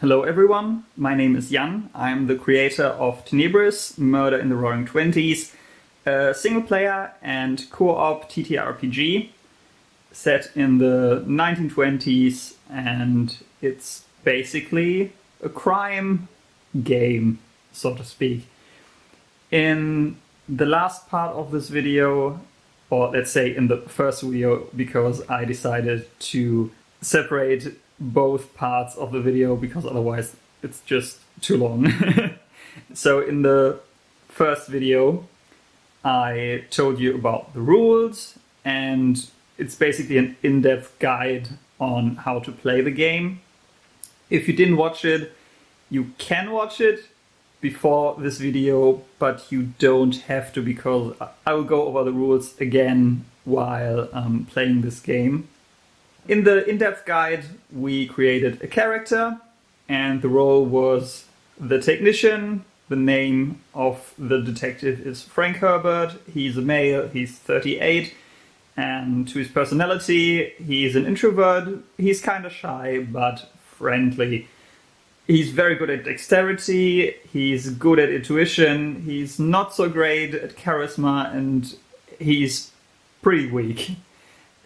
Hello everyone, my name is Jan. I'm the creator of Tenebris, Murder in the Roaring Twenties, a single player and co-op TTRPG set in the 1920s, and it's basically a crime game, so to speak. In the last part of this video, or let's say in the first video, because I decided to separate both parts of the video because otherwise it's just too long. So in the first video I told you about the rules, and it's basically an in-depth guide on how to play the game. If you didn't watch it, you can watch it before this video, but you don't have to, because I will go over the rules again while playing this game. In the in-depth guide, we created a character, and the role was the technician. The name of the detective is Frank Herbert. He's a male, he's 38, and to his personality, he's an introvert. He's kind of shy, but friendly. He's very good at dexterity, he's good at intuition, he's not so great at charisma, and he's pretty weak.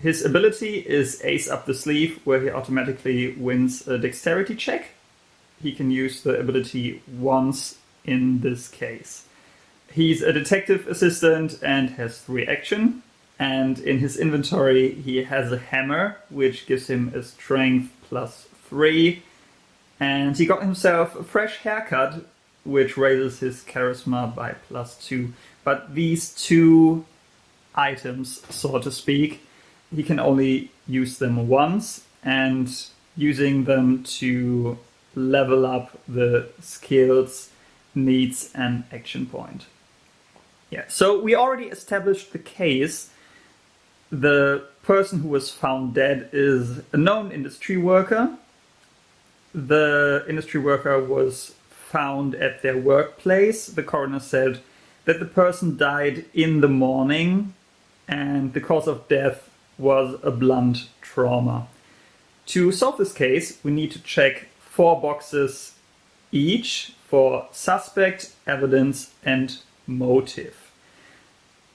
His ability is Ace Up the Sleeve, where he automatically wins a dexterity check. He can use the ability once in this case. He's a detective assistant and has 3 action. And in his inventory he has a hammer, which gives him a strength +3. And he got himself a fresh haircut, which raises his charisma by +2. But these 2 items, so to speak, he can only use them once, and using them to level up the skills needs an action point. Yeah, so we already established the case. The person who was found dead is a known industry worker. The industry worker was found at their workplace. The coroner said that the person died in the morning, and the cause of death was a blunt trauma. To solve this case, we need to check 4 boxes each for suspect, evidence, and motive.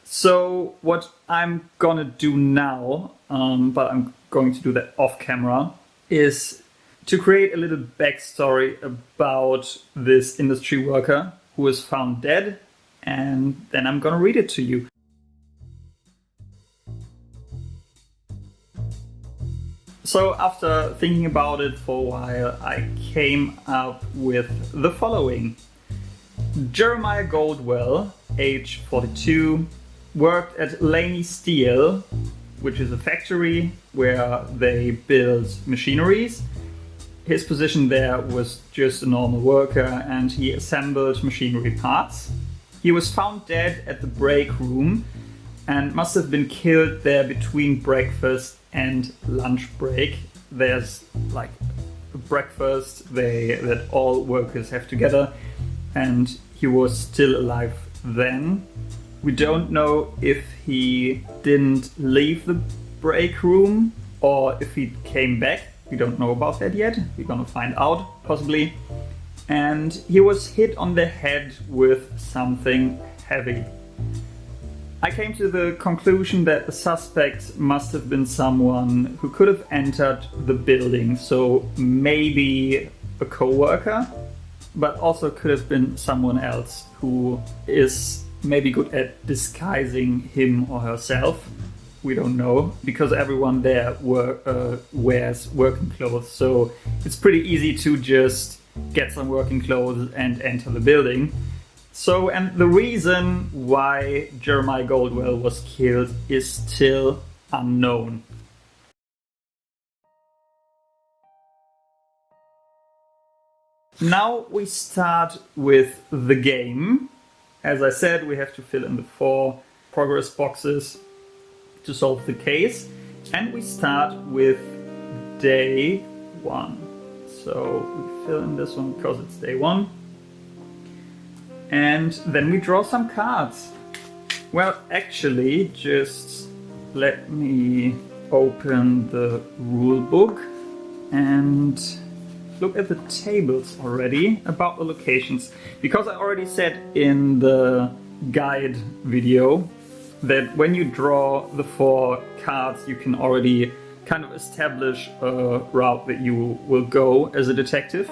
So what I'm gonna do now, but I'm going to do that off camera, is to create a little backstory about this industry worker who was found dead, and then I'm gonna read it to you. So after thinking about it for a while, I came up with the following. Jeremiah Goldwell, age 42, worked at Laney Steel, which is a factory where they build machineries. His position there was just a normal worker, and he assembled machinery parts. He was found dead at the break room and must have been killed there between breakfast and lunch break. There's like a breakfast that all workers have together, and he was still alive then. We don't know if he didn't leave the break room or if he came back. We don't know about that yet. We're gonna find out, possibly. And he was hit on the head with something heavy. I came to the conclusion that the suspect must have been someone who could have entered the building, so maybe a co-worker, but also could have been someone else who is maybe good at disguising him or herself. We don't know, because everyone there wears working clothes, so it's pretty easy to just get some working clothes and enter the building. So, and the reason why Jeremiah Goldwell was killed is still unknown. Now we start with the game. As I said, we have to fill in the 4 progress boxes to solve the case, and we start with day 1. So we fill in this one because it's day 1. And then we draw some cards. Well, actually, just let me open the rule book and look at the tables already about the locations. Because I already said in the guide video that when you draw the 4 cards, you can already kind of establish a route that you will go as a detective.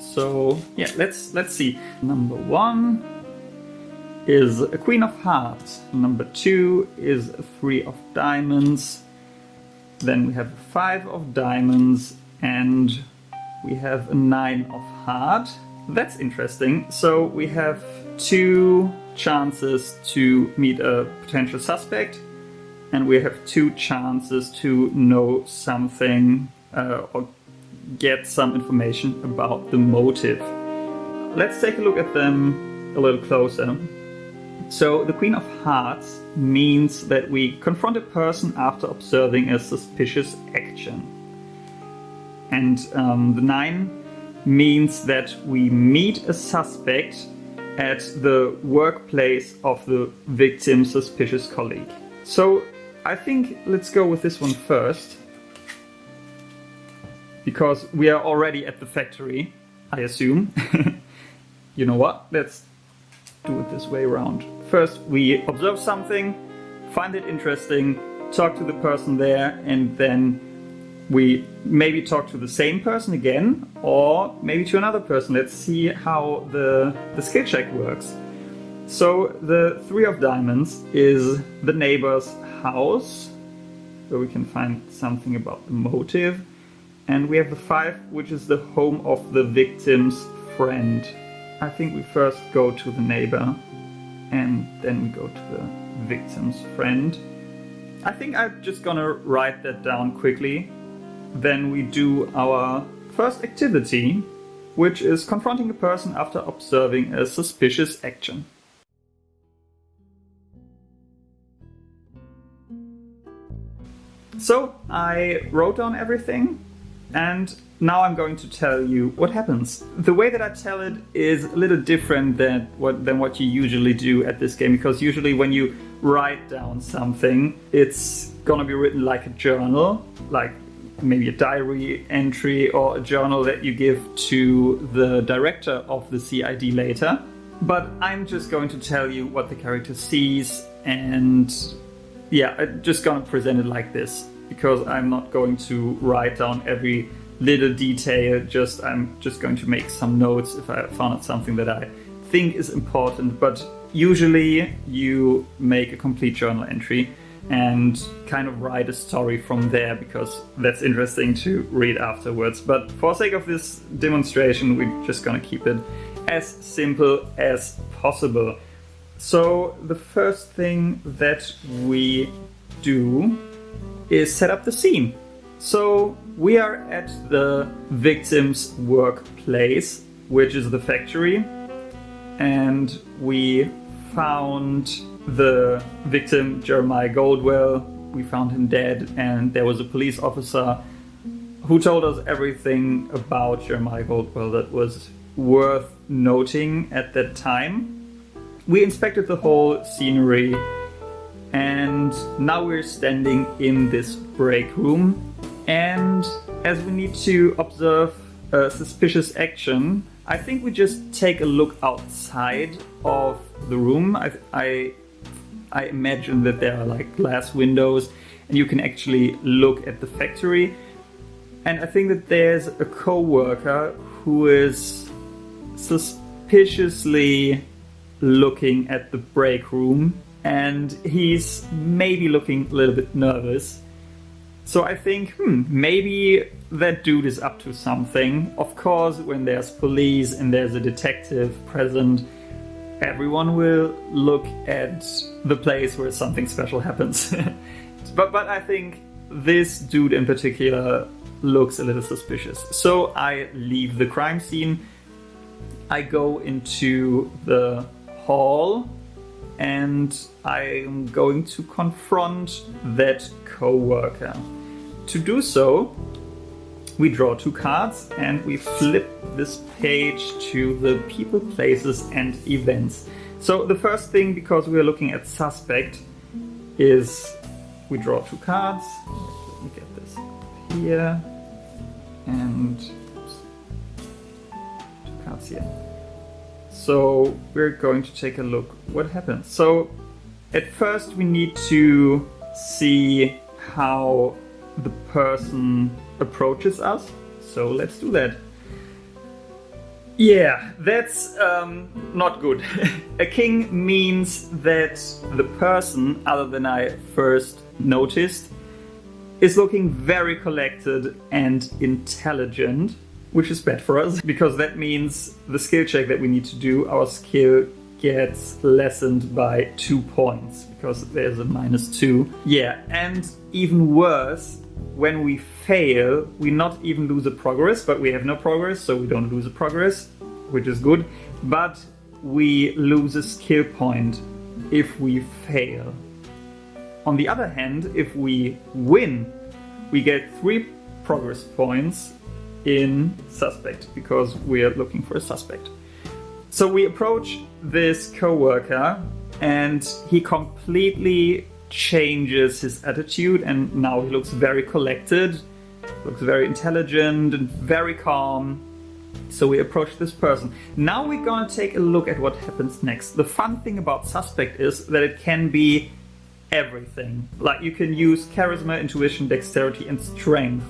So yeah, let's see. Number 1 is a Queen of Hearts. Number 2 is a 3 of Diamonds. Then we have a 5 of Diamonds and we have a 9 of Heart. That's interesting. So we have 2 chances to meet a potential suspect, and we have 2 chances to know something or get some information about the motive. Let's take a look at them a little closer. So the Queen of Hearts means that we confront a person after observing a suspicious action. And the 9 means that we meet a suspect at the workplace of the victim's suspicious colleague. So I think let's go with this one first, because we are already at the factory, I assume. You know what? Let's do it this way around. First we observe something, find it interesting, talk to the person there, and then we maybe talk to the same person again, or maybe to another person. Let's see how the skill check works. So the 3 of Diamonds is the neighbor's house, where we can find something about the motive. And we have the 5, which is the home of the victim's friend. I think we first go to the neighbor, and then we go to the victim's friend. I think I'm just gonna write that down quickly. Then we do our first activity, which is confronting a person after observing a suspicious action. So I wrote down everything, and now I'm going to tell you what happens. The way that I tell it is a little different than what you usually do at this game, because usually when you write down something, it's gonna be written like a journal, like maybe a diary entry or a journal that you give to the director of the CID later. But I'm just going to tell you what the character sees, and yeah, I'm just gonna present it like this, because I'm not going to write down every little detail. I'm just going to make some notes if I found out something that I think is important. But usually you make a complete journal entry and kind of write a story from there, because that's interesting to read afterwards. But for sake of this demonstration, we're just gonna keep it as simple as possible. So the first thing that we do is set up the scene. So we are at the victim's workplace, which is the factory, and we found the victim, Jeremiah Goldwell. We found him dead, and there was a police officer who told us everything about Jeremiah Goldwell that was worth noting at that time. We inspected the whole scenery, and now we're standing in this break room, and as we need to observe a suspicious action, I think we just take a look outside of the room. I imagine that there are like glass windows and you can actually look at the factory. And I think that there's a co-worker who is suspiciously looking at the break room, and he's maybe looking a little bit nervous. So I think, maybe that dude is up to something. Of course, when there's police and there's a detective present, everyone will look at the place where something special happens. but I think this dude in particular looks a little suspicious. So I leave the crime scene. I go into the hall, and I'm going to confront that co-worker. To do so, we draw 2 cards and we flip this page to the people, places and events. So the first thing, because we're looking at suspect, is we draw 2 cards. Let me get this here. And cards here. So we're going to take a look what happens. So at first we need to see how the person approaches us. So let's do that. Yeah, that's not good. A king means that the person, other than I first noticed, is looking very collected and intelligent, which is bad for us, because that means the skill check that we need to do, our skill gets lessened by 2 points, because there's a -2. Yeah, and even worse, when we fail, we not even lose a progress, but we have no progress, so we don't lose a progress, which is good, but we lose a skill point if we fail. On the other hand, if we win, we get 3 progress points in suspect, because we are looking for a suspect. So we approach this co-worker and he completely changes his attitude, and now he looks very collected, looks very intelligent and very calm. So we approach this person. Now we're gonna take a look at what happens next. The fun thing about suspect is that it can be everything. Like, you can use charisma, intuition, dexterity and strength.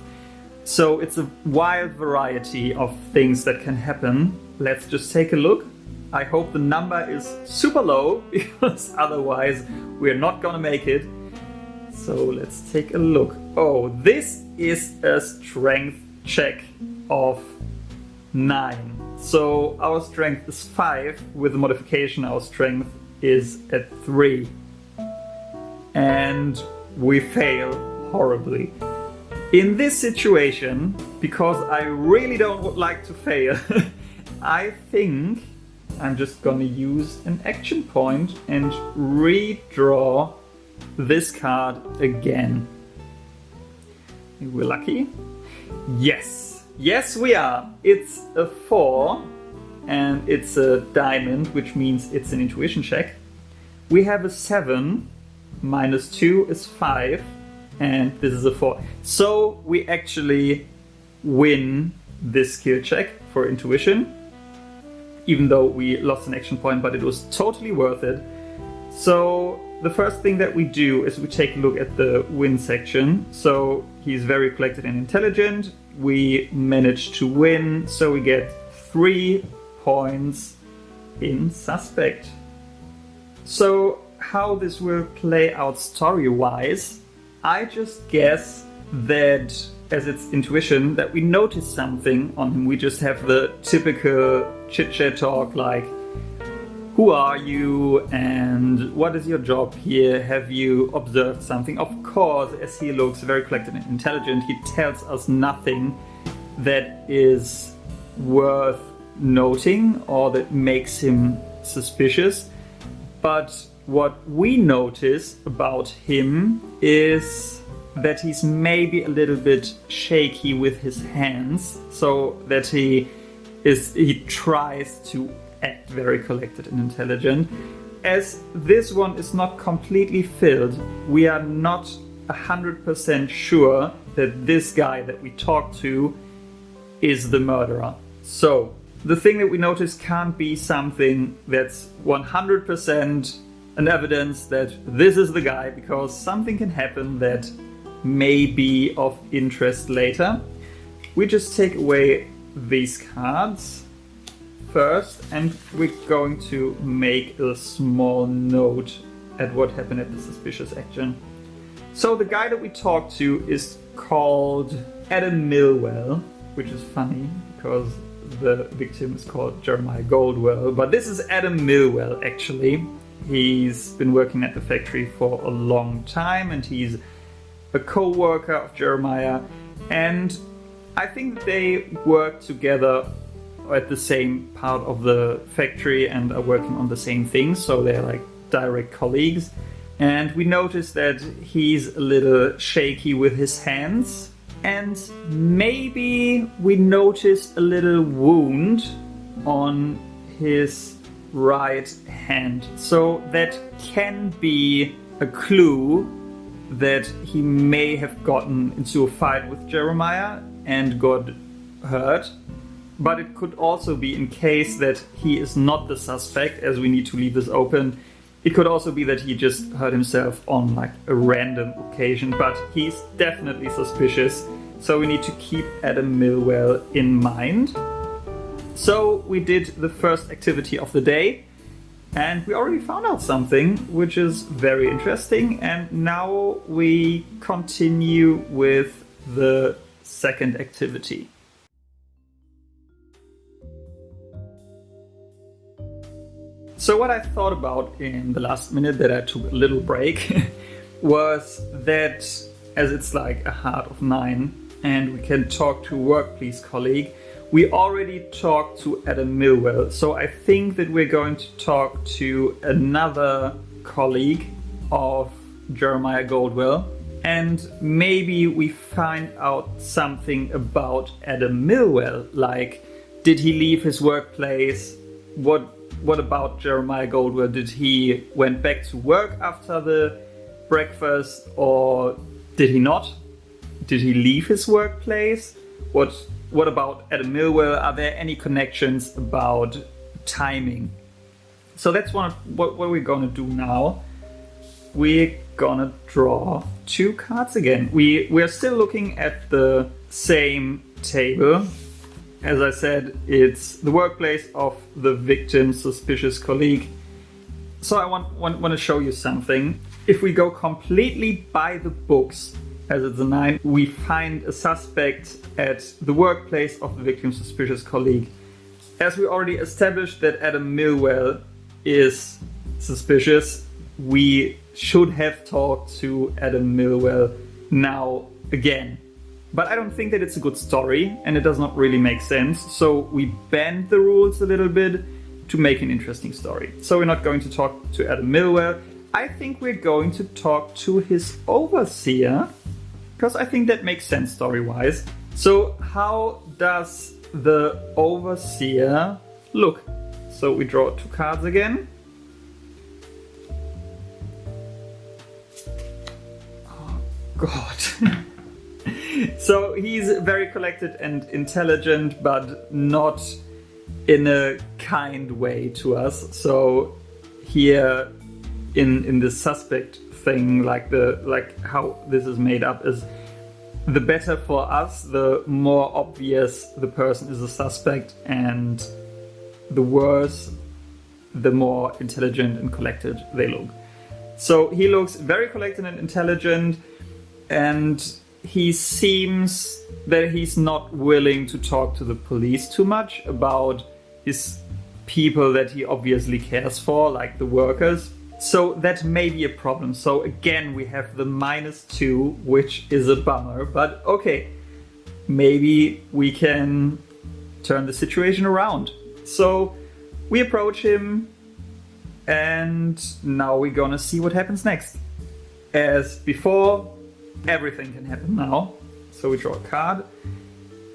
So it's a wild variety of things that can happen. Let's just take a look. I hope the number is super low, because otherwise we're not gonna make it. So let's take a look. Oh, this is a strength check of 9. So our strength is 5. With the modification, our strength is at 3. And we fail horribly. In this situation, because I really don't like to fail, I think I'm just gonna use an action point and redraw this card again. We're lucky. Yes! Yes, we are! It's a 4, and it's a diamond, which means it's an intuition check. We have a 7, -2 is 5, and this is a 4. So we actually win this skill check for intuition, even though we lost an action point, but it was totally worth it. So the first thing that we do is we take a look at the win section. So he's very collected and intelligent. We managed to win, so we get 3 points in suspect. So how this will play out story-wise, I just guess that as it's intuition, that we notice something on him. We just have the typical chit-chat talk like, who are you and what is your job here? Have you observed something? Of course, as he looks very collected and intelligent, he tells us nothing that is worth noting or that makes him suspicious. But what we notice about him is that he's maybe a little bit shaky with his hands, so that he tries to act very collected and intelligent. As this one is not completely filled, we are not 100% sure that this guy that we talked to is the murderer. So the thing that we notice can't be something that's 100% an evidence that this is the guy, because something can happen that may be of interest later. We just take away these cards first, and we're going to make a small note at what happened at the suspicious action. So the guy that we talked to is called Adam Millwell, which is funny because the victim is called Jeremiah Goldwell, but this is Adam Millwell actually. He's been working at the factory for a long time, and he's a co-worker of Jeremiah, and I think they work together at the same part of the factory and are working on the same things, so they're like direct colleagues. And we notice that he's a little shaky with his hands, and maybe we notice a little wound on his right hand. So that can be a clue that he may have gotten into a fight with Jeremiah and got hurt. but it could also be, in case that he is not the suspect, as we need to leave this open, it could also be that he just hurt himself on like a random occasion, but he's definitely suspicious, so we need to keep Adam Millwell in mind. So we did the first activity of the day, and we already found out something which is very interesting, and now we continue with the second activity. So what I thought about in the last minute that I took a little break was that, as it's like 9:30 and we can talk to a workplace colleague, we already talked to Adam Millwell. So I think that we're going to talk to another colleague of Jeremiah Goldwell, and maybe we find out something about Adam Millwell, like did he leave his workplace? What about Jeremiah Goldwell? Did he went back to work after the breakfast, or did he not? Did he leave his workplace? What about Adam Millwell? Are there any connections about timing? So that's what we're gonna do now. We're gonna draw 2 cards again. We're still looking at the same table. As I said, it's the workplace of the victim's suspicious colleague. So I want to show you something. If we go completely by the books, as it's a 9, we find a suspect at the workplace of the victim's suspicious colleague. As we already established that Adam Millwell is suspicious, we should have talked to Adam Millwell now again. But I don't think that it's a good story, and it does not really make sense. So we bend the rules a little bit to make an interesting story. So we're not going to talk to Adam Millwell. I think we're going to talk to his overseer, because I think that makes sense story-wise. So how does the overseer look? So we draw 2 cards again. Oh, God. So he's very collected and intelligent, but not in a kind way to us. So here in the suspect thing, like how this is made up, is the better for us, the more obvious the person is a suspect, and the worse, the more intelligent and collected they look. So he looks very collected and intelligent, and he seems that he's not willing to talk to the police too much about his people that he obviously cares for, like the workers. So that may be a problem. So again, we have the -2, which is a bummer, but okay, maybe we can turn the situation around. So we approach him, and now we're gonna see what happens next. As before, everything can happen now. So we draw a card.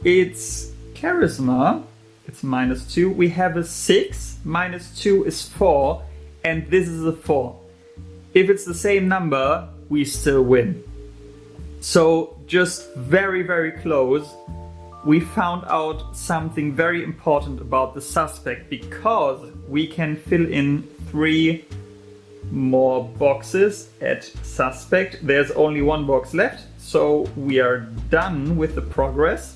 It's charisma. It's -2. We have a 6. -2 is 4. And this is a 4. If it's the same number, we still win. So just very, very close. We found out something very important about the suspect, because we can fill in 3 more boxes at suspect. There's only 1 box left, so we are done with the progress.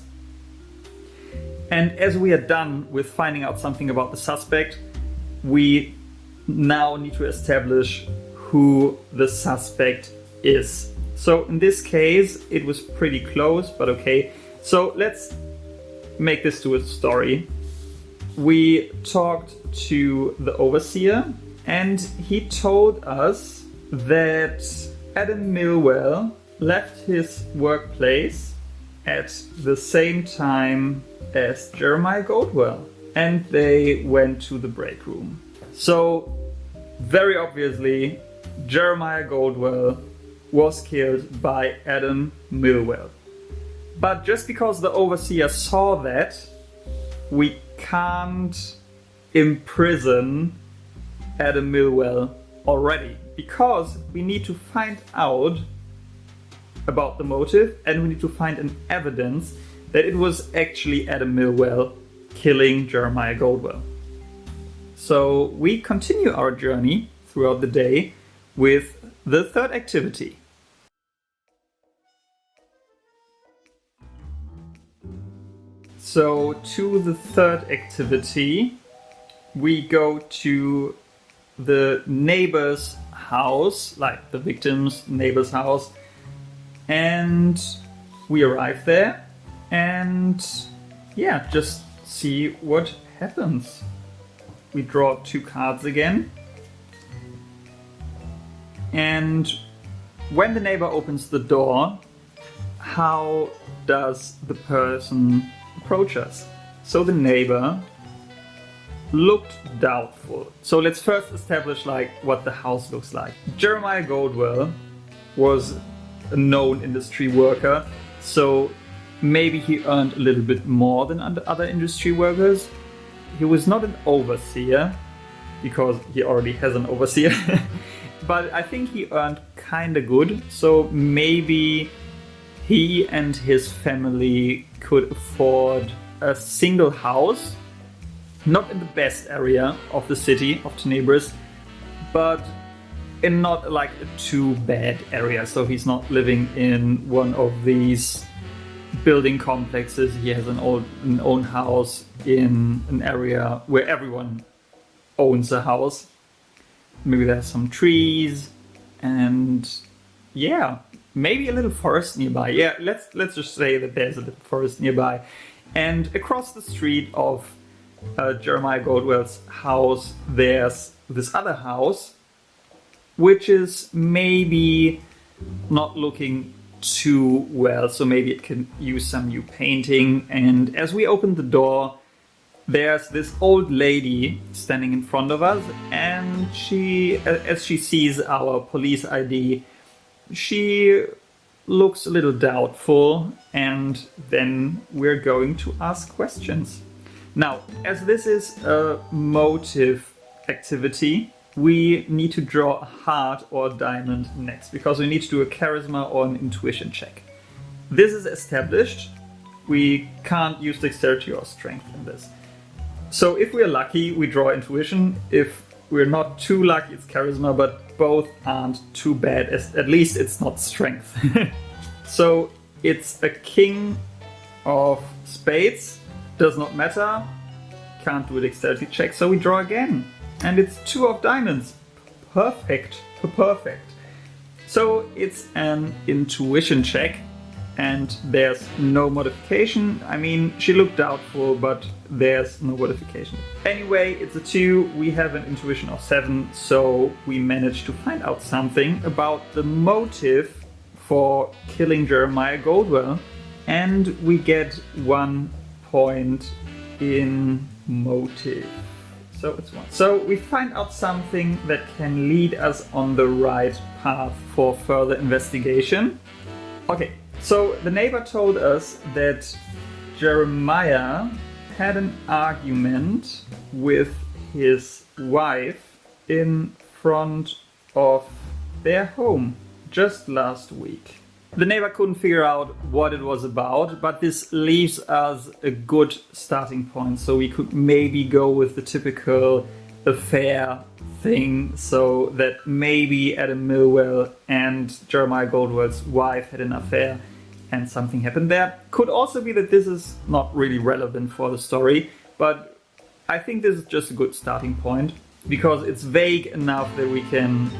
And as we are done with finding out something about the suspect, we now need to establish who the suspect is. So in this case, it was pretty close, but okay. So let's make this to a story. We talked to the overseer, and he told us that Adam Millwell left his workplace at the same time as Jeremiah Goldwell, and they went to the break room. So very obviously, Jeremiah Goldwell was killed by Adam Millwell. But just because the overseer saw that, we can't imprison Adam Millwell already, because we need to find out about the motive, and we need to find an evidence that it was actually Adam Millwell killing Jeremiah Goldwell. So we continue our journey throughout the day with the third activity. So to the third activity, we go to the neighbor's house, like the victim's neighbor's house, and we arrive there and just see what happens. We draw 2 cards again, and when the neighbor opens the door, how does the person approach us? So the neighbor looked doubtful. So let's first establish what the house looks like. Jeremiah Goldwell was a known industry worker, so maybe he earned a little bit more than other industry workers. He was not an overseer, because he already has an overseer, but I think he earned kinda good, so maybe he and his family could afford a single house, not in the best area of the city of Tenebris, but in not a too bad area. So he's not living in one of these building complexes. He has an own house in an area where everyone owns a house. Maybe there's some trees and maybe a little forest nearby. Let's just say that there's a little forest nearby. And across the street of Jeremiah Goldwell's house, there's this other house, which is maybe not looking too well, so maybe it can use some new painting. And as we open the door, there's this old lady standing in front of us, and as she sees our police ID, she looks a little doubtful, and then we're going to ask questions. Now, as this is a motive activity, we need to draw a heart or a diamond next, because we need to do a charisma or an intuition check. This is established. We can't use dexterity or strength in this. So if we're lucky, we draw intuition. If we're not too lucky, it's charisma, but both aren't too bad. At least it's not strength. So it's a king of spades. Does not matter. Can't do a dexterity check, so we draw again. And it's 2 of diamonds. Perfect. Perfect. So it's an intuition check, and there's no modification. I mean, she looked doubtful, but there's no modification. Anyway, it's a 2. We have an intuition of 7, so we managed to find out something about the motive for killing Jeremiah Goldwell, and we get 1 point in motive. So it's 1. So we find out something that can lead us on the right path for further investigation. Okay, so the neighbor told us that Jeremiah had an argument with his wife in front of their home just last week. The neighbor couldn't figure out what it was about, but this leaves us a good starting point. So we could maybe go with the typical affair thing, so that maybe Adam Millwell and Jeremiah Goldwell's wife had an affair and something happened there. Could also be that this is not really relevant for the story, but I think this is just a good starting point, because it's vague enough that we can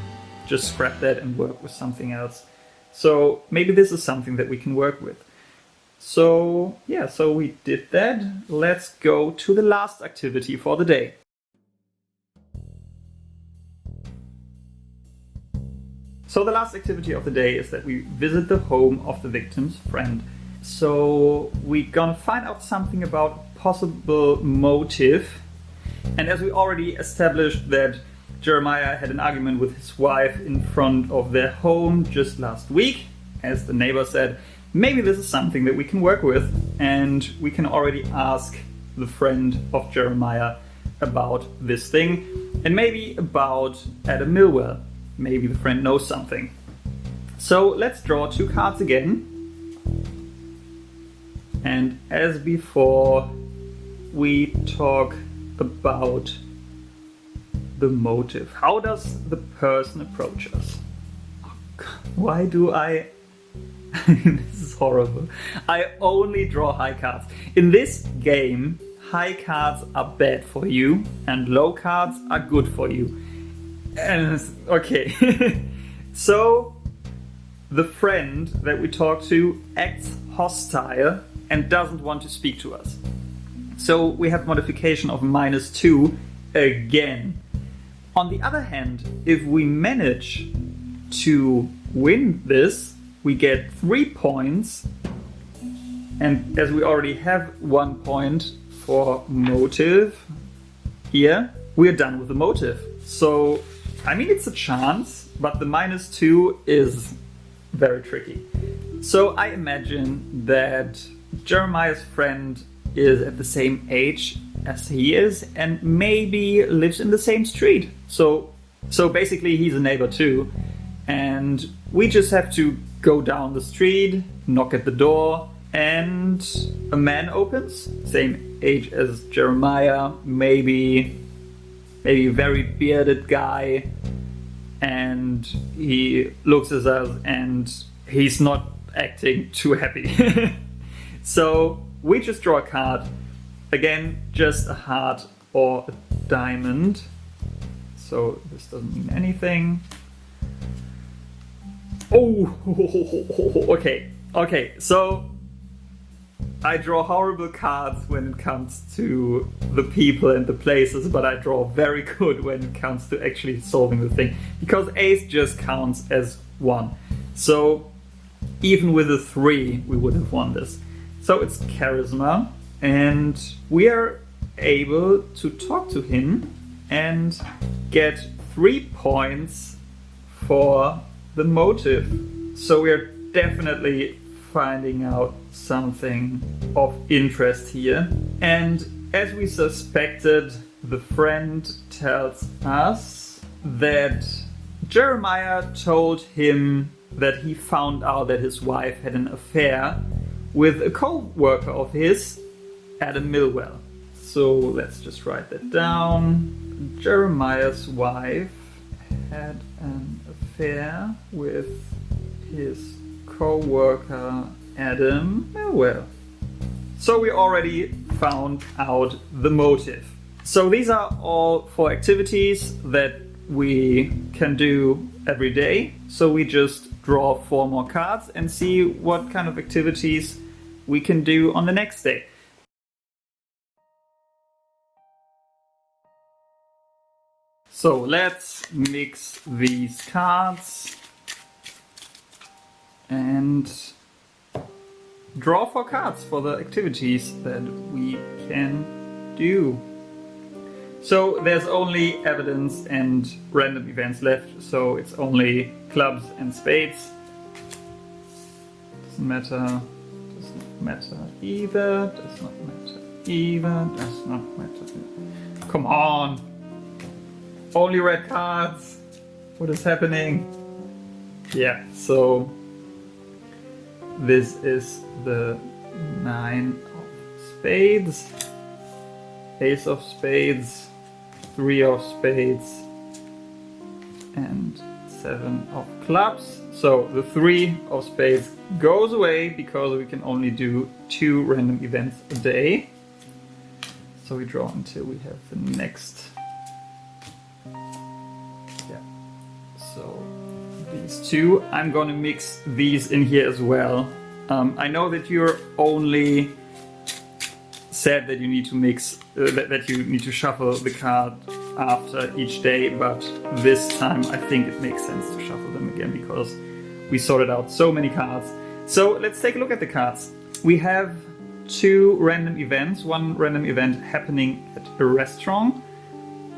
just scrap that and work with something else. So maybe this is something that we can work with. So so we did that. Let's go to the last activity for the day. So the last activity of the day is that we visit the home of the victim's friend. So we're gonna find out something about possible motive. And as we already established that Jeremiah had an argument with his wife in front of their home just last week, as the neighbor said, maybe this is something that we can work with, and we can already ask the friend of Jeremiah about this thing, and maybe about Adam Millwell. Maybe the friend knows something. So let's draw 2 cards again. And as before, we talk about the motive. How does the person approach us? Why do I... This is horrible. I only draw high cards. In this game, high cards are bad for you and low cards are good for you. And okay. So the friend that we talk to acts hostile and doesn't want to speak to us. So we have modification of -2 again. On the other hand, if we manage to win this, we get 3 points. And as we already have 1 point for motive here, we're done with the motive. So, I mean, it's a chance, but the -2 is very tricky. So I imagine that Jeremiah's friend is at the same age as he is and maybe lives in the same street. So basically he's a neighbor too. And we just have to go down the street, knock at the door, and a man opens, same age as Jeremiah, maybe a very bearded guy, and he looks at us and he's not acting too happy. So we just draw a card. Again, just a heart or a diamond. So this doesn't mean anything. Oh, okay. So I draw horrible cards when it comes to the people and the places, but I draw very good when it comes to actually solving the thing. Because ace just counts as 1. So even with a 3, we would have won this. So it's charisma, and we are able to talk to him and get 3 points for the motive. So we are definitely finding out something of interest here. And as we suspected, the friend tells us that Jeremiah told him that he found out that his wife had an affair with a co-worker of his, Adam Millwell. So let's just write that down. Jeremiah's wife had an affair with his co-worker Adam Millwell. So we already found out the motive. So these are all 4 activities that we can do every day. So we just draw 4 more cards and see what kind of activities we can do on the next day. So let's mix these cards and draw 4 cards for the activities that we can do. So there's only evidence and random events left, so it's only clubs and spades. Doesn't matter either, does not matter either, does not matter. Come on! Only red cards! What is happening? Yeah, so this is the 9 of spades, ace of spades, 3 of spades, and 7 of clubs. So the 3 of spades goes away because we can only do 2 random events a day. So we draw until we have the next. Yeah. So these 2, I'm gonna mix these in here as well. I know that you're only said that you need to mix, that you need to shuffle the card after each day, but this time I think it makes sense to shuffle them again because we sorted out so many cards. So let's take a look at the cards. We have 2 random events, 1 random event happening at a restaurant,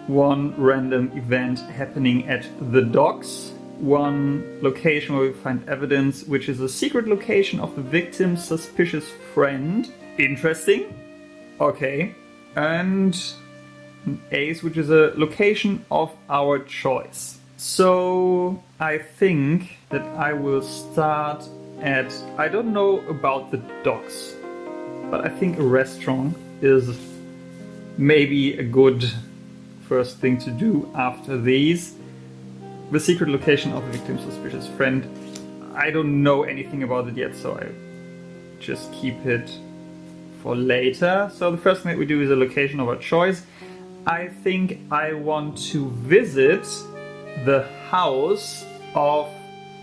1 random event happening at the docks, 1 location where we find evidence, which is a secret location of the victim's suspicious friend. Interesting. Okay. And an ace, which is a location of our choice. So I think that I will start at, I don't know about the docks, but I think a restaurant is maybe a good first thing to do after these. The secret location of the victim's suspicious friend. I don't know anything about it yet, so I just keep it for later. So the first thing that we do is a location of our choice. I think I want to visit the house of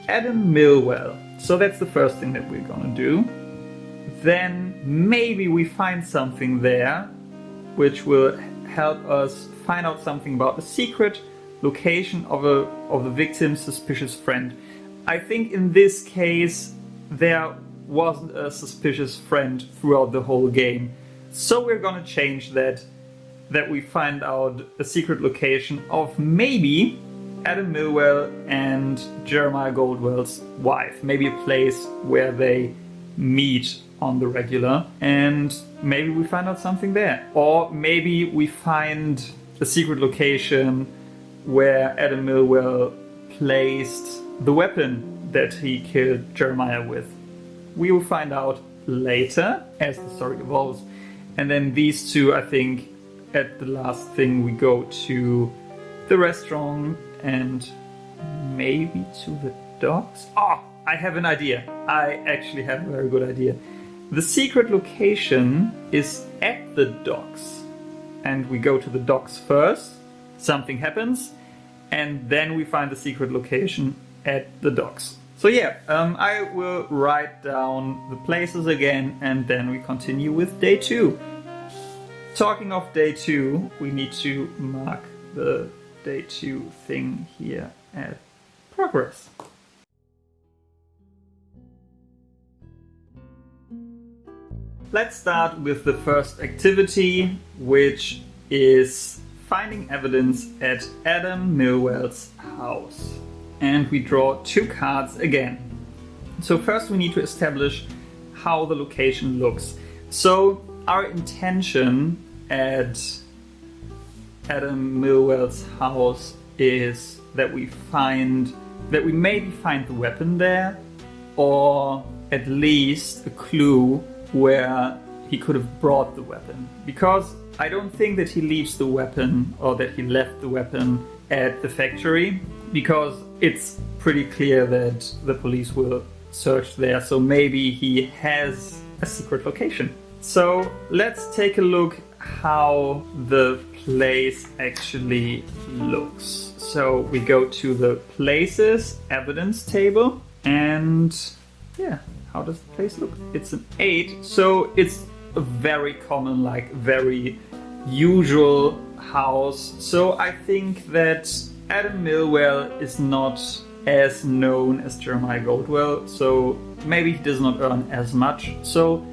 Adam Millwell. So that's the first thing that we're gonna do. Then maybe we find something there which will help us find out something about the secret location of the victim's suspicious friend. I think in this case there wasn't a suspicious friend throughout the whole game. So we're gonna change that we find out a secret location of maybe Adam Millwell and Jeremiah Goldwell's wife. Maybe a place where they meet on the regular, and maybe we find out something there. Or maybe we find a secret location where Adam Millwell placed the weapon that he killed Jeremiah with. We will find out later as the story evolves. And then these two, I think, at the last thing we go to the restaurant and maybe to the docks. Oh, I have an idea. I actually have a very good idea. The secret location is at the docks. And we go to the docks first, something happens, and then we find the secret location at the docks. So yeah, I will write down the places again, and then we continue with day 2. Talking of day 2, we need to mark the day 2 thing here at progress. Let's start with the first activity, which is finding evidence at Adam Millwell's house. And we draw 2 cards again. So first we need to establish how the location looks. So our intention at Adam Millwell's house is that we maybe find the weapon there, or at least a clue where he could have brought the weapon. Because I don't think that he leaves the weapon, or that he left the weapon at the factory, because it's pretty clear that the police will search there, so maybe he has a secret location. So let's take a look how the place actually looks. So we go to the places evidence table, and yeah, how does the place look? It's an 8, so it's a very common, like very usual house. So I think that Adam Millwell is not as known as Jeremiah Goldwell, so maybe he does not earn as much. So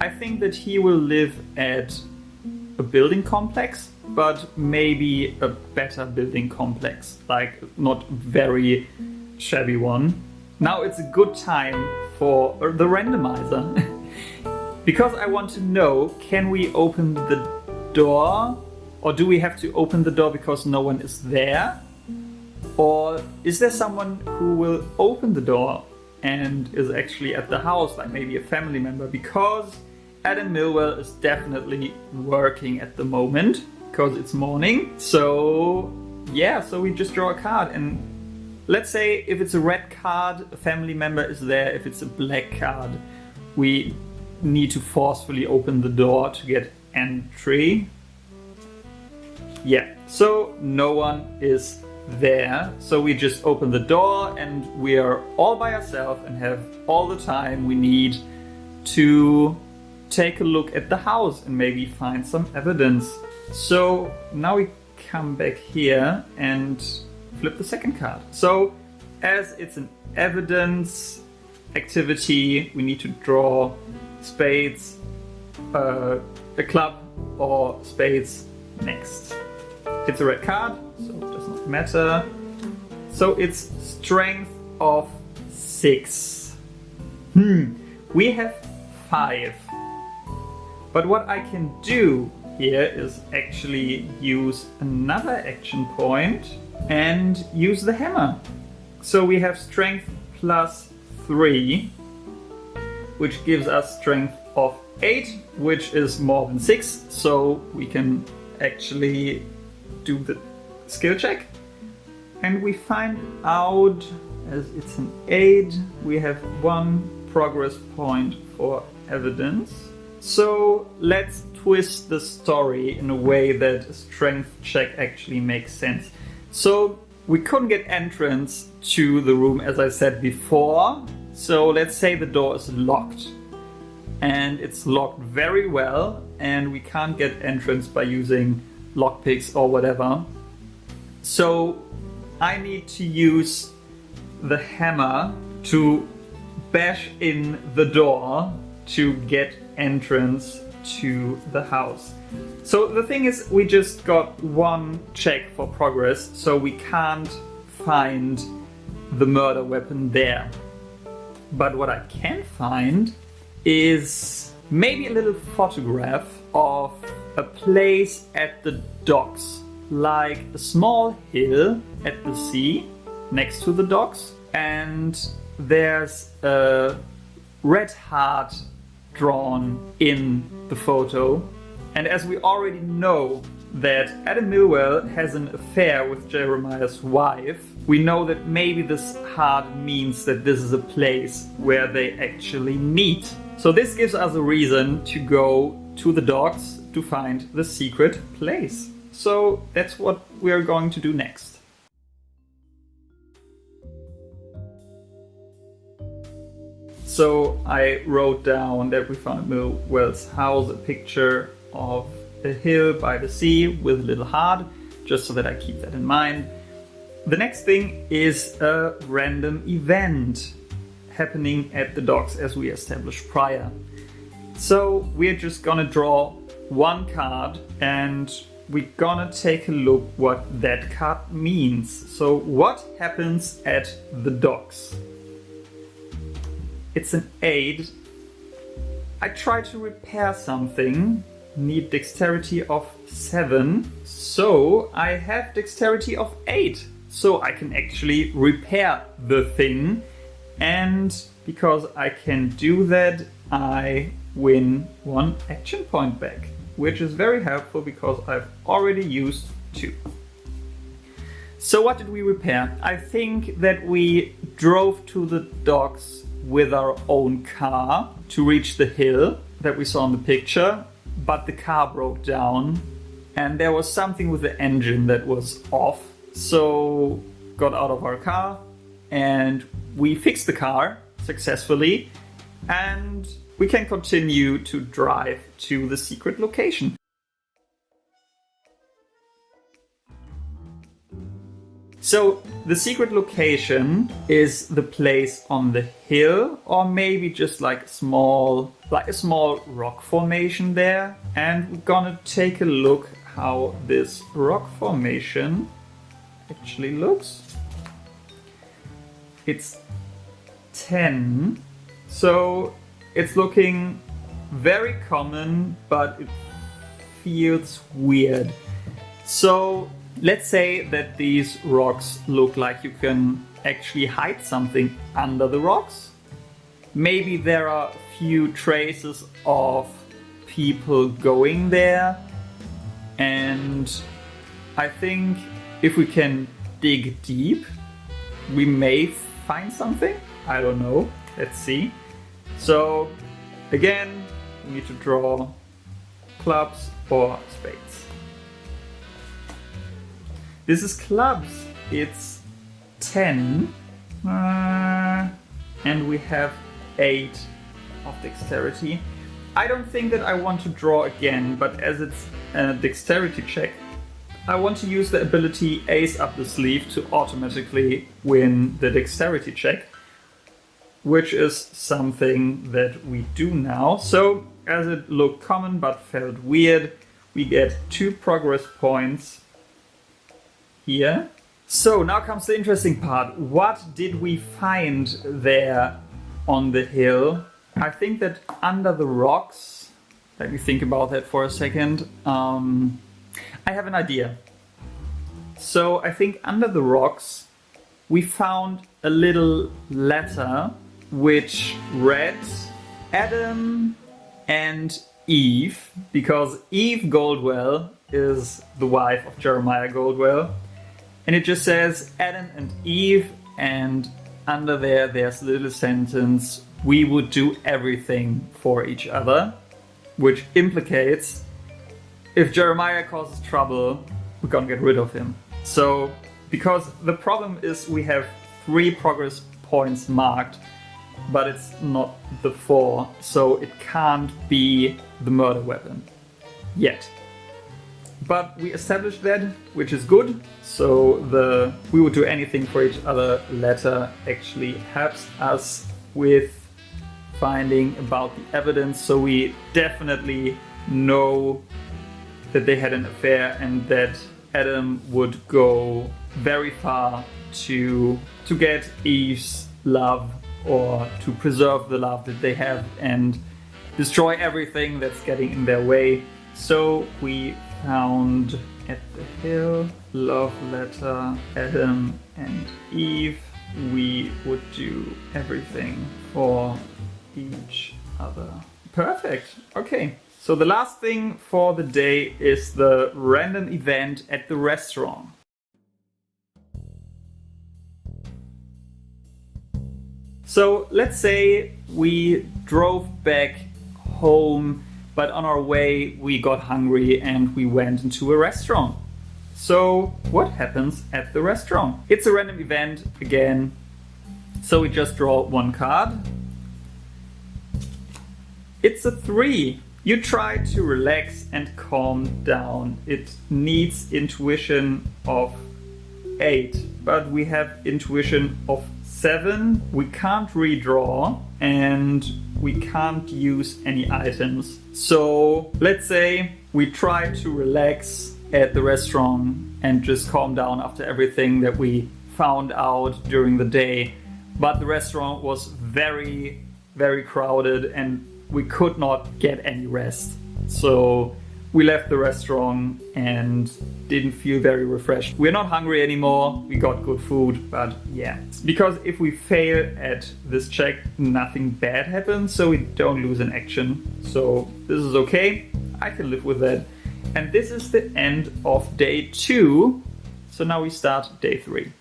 I think that he will live at a building complex, but maybe a better building complex, like not very shabby one. Now it's a good time for the randomizer. Because I want to know, can we open the door? Or do we have to open the door because no one is there? Or is there someone who will open the door and is actually at the house, like maybe a family member? Because Adam Millwell is definitely working at the moment, because it's morning. So yeah, so we just draw a card, and let's say if it's a red card, a family member is there. If it's a black card, we need to forcefully open the door to get entry. Yeah, so no one is there. So we just open the door and we are all by ourselves and have all the time we need to take a look at the house and maybe find some evidence. So now we come back here and flip the second card. So as it's an evidence activity, we need to draw spades, a club, or spades next. It's a red card, so it does not matter. So it's strength of 6. We have 5. But what I can do here is actually use another action point and use the hammer. So we have strength plus 3. which gives us strength of 8, which is more than 6, so we can actually do the skill check. And we find out, as it's an 8, we have 1 progress point for evidence. So let's twist the story in a way that a strength check actually makes sense. So we couldn't get entrance to the room, as I said before. So let's say the door is locked. And it's locked very well, and we can't get entrance by using lockpicks or whatever. So I need to use the hammer to bash in the door to get entrance to the house. So the thing is, we just got 1 check for progress, so we can't find the murder weapon there. But what I can find is maybe a little photograph of a place at the docks, like a small hill at the sea next to the docks, and there's a red heart drawn in the photo. And as we already know that Adam Millwell has an affair with Jeremiah's wife, we know that maybe this heart means that this is a place where they actually meet. So this gives us a reason to go to the docks to find the secret place. So that's what we're going to do next. So I wrote down that we found at Millwell's house a picture of a hill by the sea with a little heart, just so that I keep that in mind. The next thing is a random event happening at the docks, as we established prior. So we're just gonna draw 1 card and we're gonna take a look what that card means. So what happens at the docks? It's an 8. I try to repair something, need dexterity of 7, so I have dexterity of 8. So I can actually repair the thing, and because I can do that, I win 1 action point back, which is very helpful because I've already used 2. So what did we repair? I think that we drove to the docks with our own car to reach the hill that we saw in the picture, but the car broke down and there was something with the engine that was off. So got out of our car and we fixed the car successfully, and we can continue to drive to the secret location. So the secret location is the place on the hill, or maybe just like a small rock formation there. And we're gonna take a look how this rock formation actually looks. It's 10, so it's looking very common, but it feels weird. So let's say that these rocks look like you can actually hide something under the rocks. Maybe there are a few traces of people going there, and I think if we can dig deep, we may find something. I don't know. Let's see. So again, we need to draw clubs or spades. This is clubs. It's 10. And we have 8 of dexterity. I don't think that I want to draw again, but as it's a dexterity check, I want to use the ability Ace Up the Sleeve to automatically win the dexterity check, which is something that we do now. So as it looked common but felt weird, we get 2 progress points here. So now comes the interesting part. What did we find there on the hill? I think that under the rocks, let me think about that for a second. I have an idea. So I think under the rocks we found a little letter which read, Adam and Eve, because Eve Goldwell is the wife of Jeremiah Goldwell. And it just says Adam and Eve, and under there's a little sentence, we would do everything for each other, which implicates if Jeremiah causes trouble, we're gonna get rid of him. So, because the problem is we have 3 progress points marked, but it's not the 4, so it can't be the murder weapon yet. But we established that, which is good. So the we would do anything for each other letter actually helps us with finding about the evidence. So we definitely know that they had an affair and that Adam would go very far to get Eve's love, or to preserve the love that they have and destroy everything that's getting in their way. So we found at the hill, love letter, Adam and Eve. We would do everything for each other. Perfect. Okay. So the last thing for the day is the random event at the restaurant. So let's say we drove back home, but on our way we got hungry and we went into a restaurant. So what happens at the restaurant? It's a random event again. So we just draw 1 card. It's a 3. You try to relax and calm down. It needs intuition of 8, but we have intuition of 7. We can't redraw and we can't use any items. So let's say we try to relax at the restaurant and just calm down after everything that we found out during the day. But the restaurant was very, very crowded and we could not get any rest. So we left the restaurant and didn't feel very refreshed. We're not hungry anymore, we got good food, but yeah. Because if we fail at this check, nothing bad happens, so we don't lose an action. So this is okay, I can live with that. And this is the end of day 2. So now we start day 3.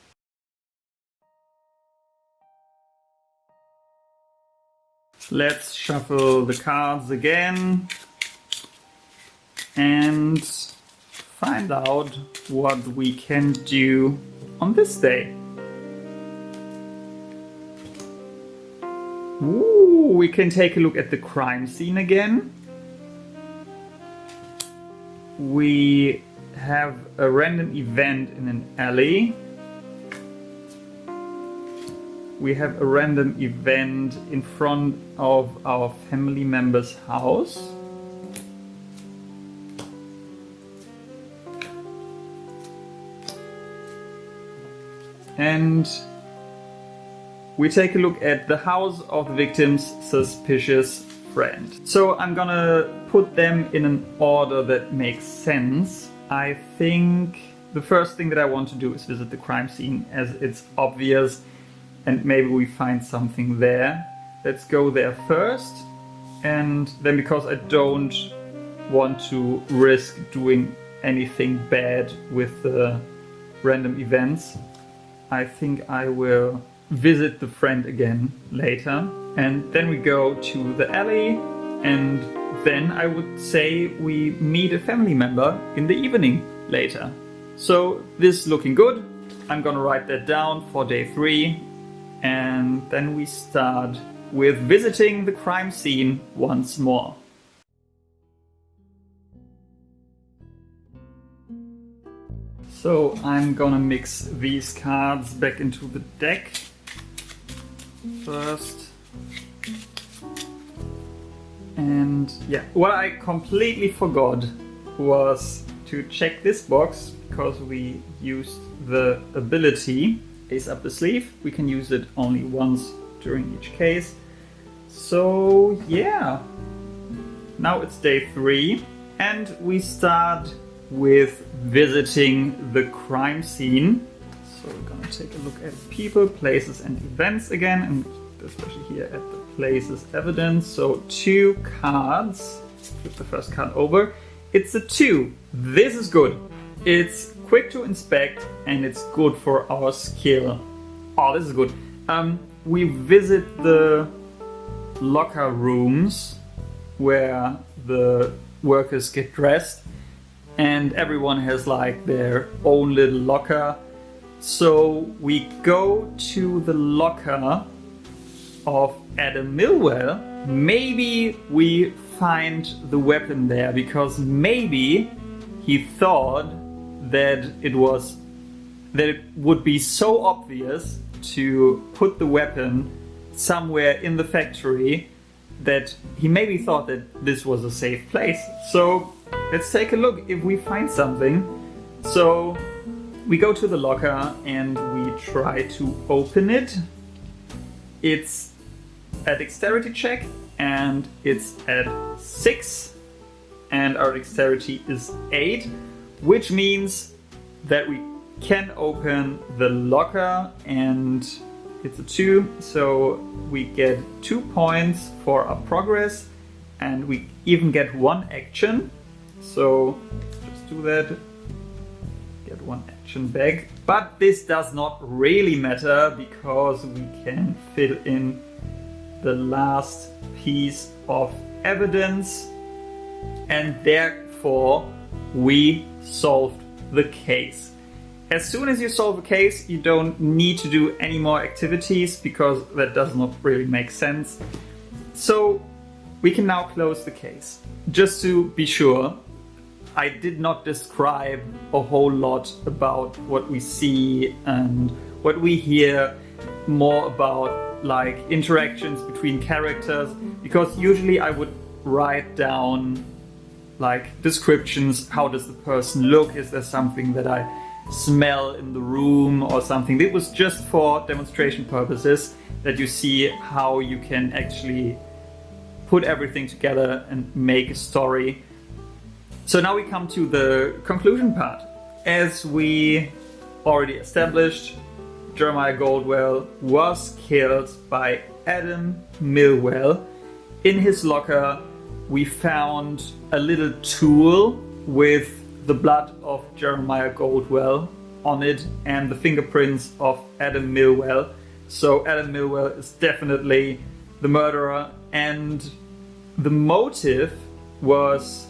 Let's shuffle the cards again and find out what we can do on this day. Ooh, we can take a look at the crime scene again. We have a random event in an alley. We have a random event in front of our family member's house. And we take a look at the house of the victim's suspicious friend. So I'm gonna put them in an order that makes sense. I think the first thing that I want to do is visit the crime scene, as it's obvious and maybe we find something there. Let's go there first. And then, because I don't want to risk doing anything bad with the random events, I think I will visit the friend again later. And then we go to the alley, and then I would say we meet a family member in the evening later. So this is looking good. I'm gonna write that down for day 3. And then we start with visiting the crime scene once more. So I'm gonna mix these cards back into the deck first. And yeah, what I completely forgot was to check this box, because we used the ability Ace up the sleeve. We can use it only once during each case. So yeah, now it's day 3 and we start with visiting the crime scene. So we're gonna take a look at people, places and events again, and especially here at the places evidence. So 2 cards. Flip the first card over. It's a 2. This is good. It's quick to inspect and it's good for our skill. Oh, this is good. We visit the locker rooms where the workers get dressed, and everyone has like their own little locker. So we go to the locker of Adam Millwell. Maybe we find the weapon there, because maybe he thought that it would be so obvious to put the weapon somewhere in the factory that he maybe thought that this was a safe place. So let's take a look if we find something. So we go to the locker and we try to open it. It's a dexterity check and it's at 6 and our dexterity is 8, which means that we can open the locker, and it's a 2, so we get 2 points for our progress and we even get 1 action. So just do that, get 1 action back. But this does not really matter because we can fill in the last piece of evidence, and therefore we solved the case. As soon as you solve a case, you don't need to do any more activities because that does not really make sense. So we can now close the case. Just to be sure, I did not describe a whole lot about what we see and what we hear, more about like interactions between characters, because usually I would write down like descriptions. How does the person look? Is there something that I smell in the room or something? It was just for demonstration purposes, that you see how you can actually put everything together and make a story. So now we come to the conclusion part. As we already established, Jeremiah Goldwell was killed by Adam Millwell. In his locker we found a little tool with the blood of Jeremiah Goldwell on it and the fingerprints of Adam Millwell. So Adam Millwell is definitely the murderer, and the motive was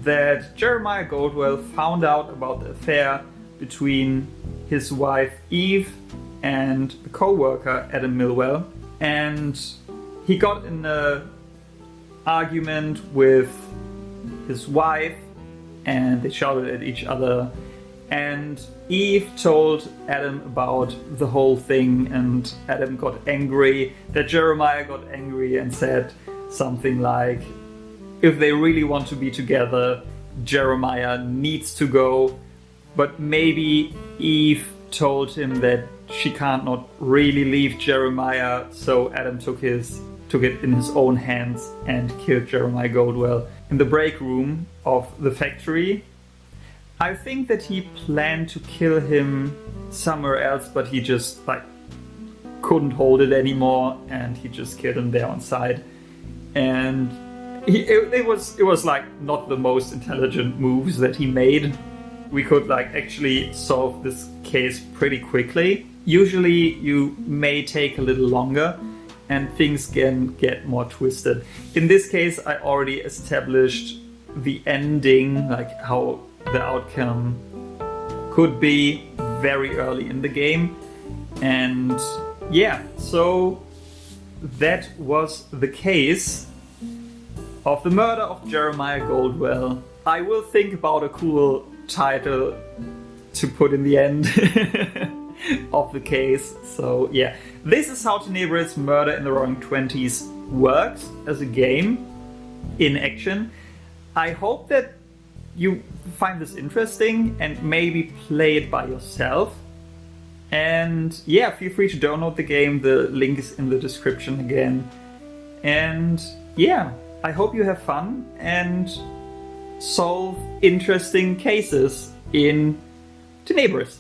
that Jeremiah Goldwell found out about the affair between his wife Eve and the co-worker Adam Millwell, and he got in an argument with his wife and they shouted at each other, and Eve told Adam about the whole thing, and Adam got angry, that Jeremiah got angry and said something like, if they really want to be together, Jeremiah needs to go. But maybe Eve told him that she can't not really leave Jeremiah, so Adam took it in his own hands and killed Jeremiah Goldwell in the break room of the factory. I think that he planned to kill him somewhere else, but he just couldn't hold it anymore and he just killed him there on site. And it was not the most intelligent moves that he made. We could actually solve this case pretty quickly. Usually you may take a little longer and things can get more twisted. In this case, I already established the ending, how the outcome could be very early in the game. And yeah, so that was the case of the murder of Jeremiah Goldwell. I will think about a cool title to put in the end of the case. So yeah, this is how Tenebris Murder in the Roaring Twenties works as a game in action. I hope that you find this interesting and maybe play it by yourself. And yeah, feel free to download the game. The link is in the description again. And yeah, I hope you have fun and solve interesting cases in Tenebris.